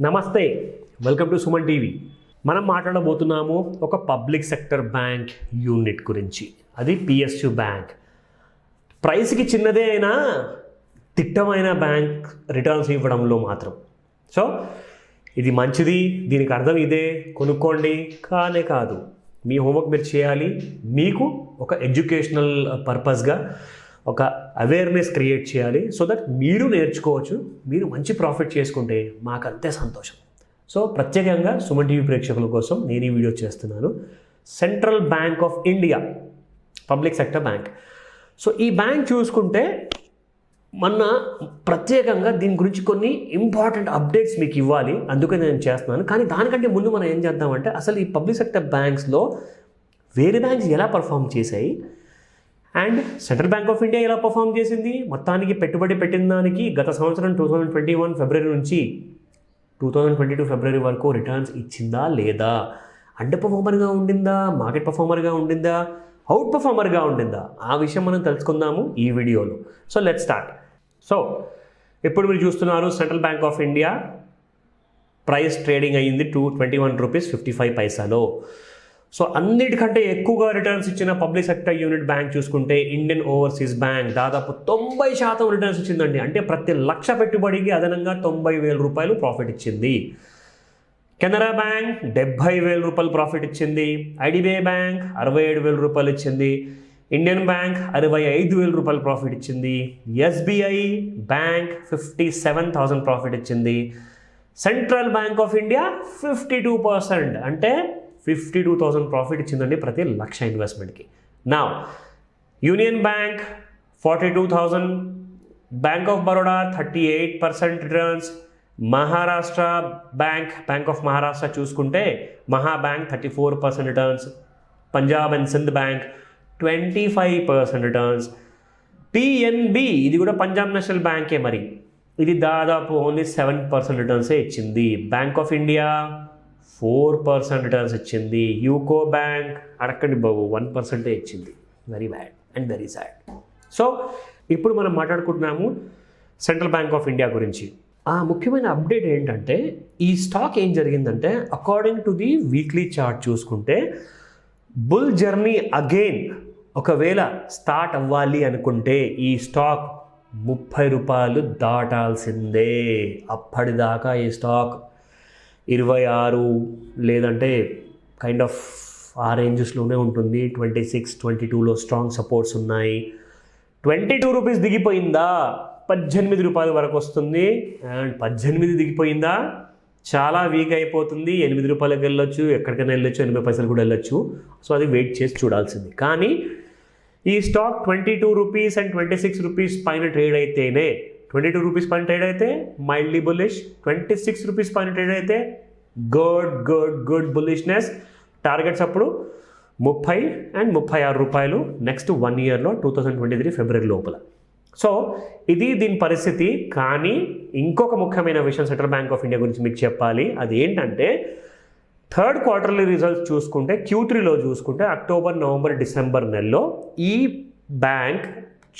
నమస్తే, welcome to Suman TV. మనం మాట్లాడబోతున్నాము ఒక పబ్లిక్ సెక్టర్ బ్యాంక్ యూనిట్ గురించి. అది పిఎస్యు బ్యాంక్. ప్రైస్కి చిన్నదే అయినా తిట్టమైన బ్యాంక్ రిటర్న్స్ ఇవ్వడంలో మాత్రం. సో ఇది మంచిది, దీనికి అర్థం ఇదే, కొనుక్కోండి కానే కాదు. మీ హోంవర్క్ మీరు చేయాలి. మీకు ఒక ఎడ్యుకేషనల్ పర్పస్గా ఒక అవేర్నెస్ క్రియేట్ చేయాలి. సో దట్ మీరు నేర్చుకోవచ్చు, మీరు మంచి ప్రాఫిట్ చేసుకుంటే మాకు అంతే సంతోషం. సో ప్రత్యేకంగా సుమన్ టీవీ ప్రేక్షకుల కోసం నేను ఈ వీడియో చేస్తున్నాను. Central bank of India public sector bank. So ఈ బ్యాంక్ చూసుకుంటే మొన్న ప్రత్యేకంగా దీని గురించి కొన్ని ఇంపార్టెంట్ అప్డేట్స్ మీకు ఇవ్వాలి, అందుకని నేను చేస్తున్నాను. కానీ దానికంటే ముందు మనం ఏం చేద్దామంటే అసలు ఈ పబ్లిక్ సెక్టర్ బ్యాంక్స్లో వేరే బ్యాంక్స్ ఎలా పర్ఫామ్ చేశాయి and central bank of India ఎలా పర్ఫామ్ చేసింది, మొత్తానికి పెట్టుబడి పెట్టిన దానికి గత సంవత్సరం 2021 ఫిబ్రవరి నుంచి 2022 ఫిబ్రవరి వరకు రిటర్న్స్ ఇచ్చిందా లేదా, అండర్ పర్ఫార్మర్గా ఉండిందా, మార్కెట్ పర్ఫార్మర్గా ఉండిందా, అవుట్ పర్ఫార్మర్గా ఉండిందా, ఆ విషయం మనం తెలుసుకుందాము ఈ వీడియోలో. So let's start. సో ఇప్పుడు మీరు చూస్తున్నారు central bank of India price trading అయ్యింది 221 రూపీస్ 55 పైసాలో. సో అన్నిటికంటే ఎక్కువగా రిటర్న్స్ ఇచ్చిన పబ్లిక్ సెక్టర్ యూనిట్ బ్యాంక్ చూసుకుంటే ఇండియన్ ఓవర్సీస్ బ్యాంక్ దాదాపు 90% రిటర్న్స్ ఇచ్చిందండి. అంటే ప్రతి లక్ష పెట్టుబడికి అదనంగా 90,000 రూపాయలు ప్రాఫిట్ ఇచ్చింది. కెనరా బ్యాంక్ 70,000 రూపాయలు ప్రాఫిట్ ఇచ్చింది. ఐడిబిఐ బ్యాంక్ 67,000 రూపాయలు ఇచ్చింది. ఇండియన్ బ్యాంక్ 65,000 రూపాయలు ప్రాఫిట్ ఇచ్చింది. ఎస్బీఐ బ్యాంక్ 57,000 ప్రాఫిట్ ఇచ్చింది. సెంట్రల్ బ్యాంక్ ఆఫ్ ఇండియా 52%, అంటే 52,000 ప్రాఫిట్ ఇచ్చిందండి ప్రతి లక్ష ఇన్వెస్ట్మెంట్కి. నా union bank 42,000, bank of Baroda 38% returns. Maharashtra bank of Maharashtra చూసుకుంటే మహా bank 34% returns. Punjab and Sindh bank 25% returns. PNB ఇది కూడా పంజాబ్ నేషనల్ బ్యాంకే, మరి ఇది దాదాపు ఓన్లీ 7% రిటర్న్సే ఇచ్చింది. బ్యాంక్ ఆఫ్ ఇండియా 4% రిటర్న్స్ ఇచ్చింది. యూకో బ్యాంక్ అడగండి బాబు 1% ఇచ్చింది. Very bad and very sad. So ఇప్పుడు మనం మాట్లాడుకుంటున్నాము సెంట్రల్ బ్యాంక్ ఆఫ్ ఇండియా గురించి. ఆ ముఖ్యమైన అప్డేట్ ఏంటంటే ఈ స్టాక్ ఏం జరిగిందంటే according to the weekly chart చూసుకుంటే బుల్ జర్నీ అగైన్ ఒకవేళ స్టార్ట్ అవ్వాలి అనుకుంటే ఈ స్టాక్ 30 రూపాయలు దాటాల్సిందే. అప్పటిదాకా ఈ స్టాక్ 26 లేదంటే కైండ్ ఆఫ్ ఆ రేంజెస్లోనే ఉంటుంది. 26, 22లో స్ట్రాంగ్ సపోర్ట్స్ ఉన్నాయి. 22 రూపీస్ దిగిపోయిందా 18 రూపాయల వరకు వస్తుంది. అండ్ 18 దిగిపోయిందా చాలా వీక్ అయిపోతుంది. 8 రూపాయలకి వెళ్ళొచ్చు, ఎక్కడికైనా వెళ్ళొచ్చు, 80 పైసలు కూడా వెళ్ళొచ్చు. సో అది వెయిట్ చేసి చూడాల్సింది. కానీ ఈ స్టాక్ 22 రూపీస్ అండ్ 26 రూపీస్ పైన ట్రేడ్ అయితేనే, 22 రూపీస్ పైన ట్రేడ్ అయితే మైల్డ్లీ బుల్లిష్, 26 రూపీస్ పైన ట్రేడ్ అయితే గుడ్ బుల్లిష్నెస్. టార్గెట్స్ అప్పుడు 30 అండ్ 36 రూపాయలు నెక్స్ట్ 1 ఇయర్లో 2023 ఫిబ్రవరి లోపల. సో ఇది దీని పరిస్థితి. కానీ ఇంకొక ముఖ్యమైన విషయం సెంట్రల్ బ్యాంక్ ఆఫ్ ఇండియా గురించి మీకు చెప్పాలి. అది ఏంటంటే థర్డ్ క్వార్టర్లీ రిజల్ట్స్ చూసుకుంటే Q3లో చూసుకుంటే అక్టోబర్, నవంబర్, డిసెంబర్ నెలలో ఈ బ్యాంక్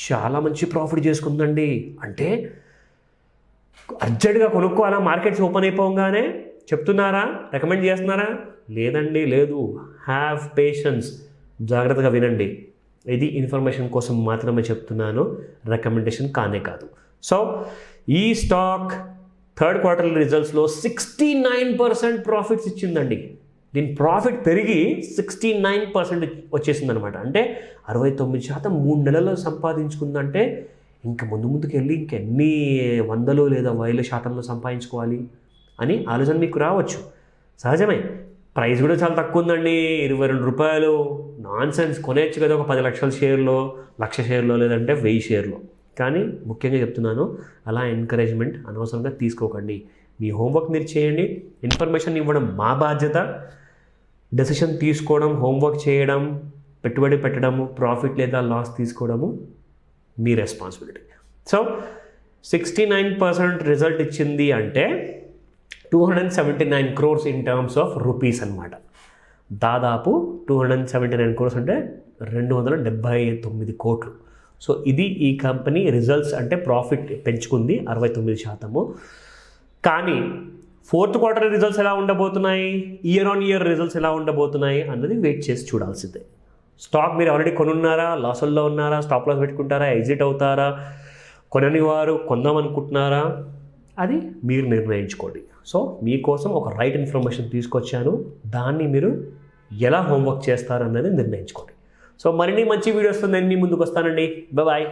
చాలా మంచి ప్రాఫిట్ చేసుకుందండి. అంటే అర్జెంట్గా కొనుక్కోవాలా మార్కెట్స్ ఓపెన్ అయిపోగానే చెప్తున్నారా, రికమెండ్ చేస్తున్నారా? లేదండి, లేదు. హ్యావ్ పేషెన్స్, జాగ్రత్తగా వినండి. ఇది ఇన్ఫర్మేషన్ కోసం మాత్రమే చెప్తున్నాను, రికమెండేషన్ కానే కాదు. సో ఈ స్టాక్ థర్డ్ క్వార్టర్ రిజల్ట్స్లో 69% ప్రాఫిట్స్ ఇచ్చిందండి. దీని ప్రాఫిట్ పెరిగి 69% వచ్చేసిందనమాట. అంటే 69% 3 నెలల్లో సంపాదించుకుందంటే ఇంకా ముందుకు వెళ్ళి ఇంకెన్ని వందలు లేదా 1000 శాతంలో సంపాదించుకోవాలి అని ఆలోచన మీకు రావచ్చు. సహజమే. ప్రైస్ కూడా చాలా తక్కువ ఉందండి, 22 రూపాయలు. నాన్ సెన్స్, కొనేయచ్చు కదా ఒక 10 లక్షల షేర్లో, 1,00,000 షేర్లో, లేదంటే 1000 షేర్లో. కానీ ముఖ్యంగా చెప్తున్నాను, అలా ఎంకరేజ్మెంట్ అనవసరంగా తీసుకోకండి. మీ హోంవర్క్ మీరు చేయండి. ఇన్ఫర్మేషన్ ఇవ్వడం మా బాధ్యత, డెసిషన్ తీసుకోవడం, హోంవర్క్ చేయడం, పెట్టుబడి పెట్టడము, ప్రాఫిట్ లేదా లాస్ తీసుకోవడము మీ రెస్పాన్సిబిలిటీ. సో 69% రిజల్ట్ ఇచ్చింది అంటే 279 crores in terms of rupees అనమాట. దాదాపు 279 crores అంటే 279 కోట్లు. సో ఇది ఈ కంపెనీ రిజల్ట్స్. అంటే ప్రాఫిట్ పెంచుకుంది 69%. కానీ ఫోర్త్ క్వార్టర్ రిజల్ట్స్ ఎలా ఉండబోతున్నాయి, ఇయర్ ఆన్ ఇయర్ రిజల్ట్స్ ఎలా ఉండబోతున్నాయి అన్నది వెయిట్ చేసి చూడాల్సిందే. స్టాక్ మీరు ఆల్రెడీ కొనున్నారా, లాసుల్లో ఉన్నారా, స్టాప్ లాస్ పెట్టుకుంటారా, ఎగ్జిట్ అవుతారా, కొనని వారు కొందామనుకుంటున్నారా, అది మీరు నిర్ణయించుకోండి. సో మీకోసం ఒక రైట్ ఇన్ఫర్మేషన్ తీసుకొచ్చాను, దాన్ని మీరు ఎలా హోంవర్క్ చేస్తారన్నది నిర్ణయించుకోండి. సో మరిన్ని మంచి వీడియోస్తో నేను మీ ముందుకు వస్తానండి. బాయ్.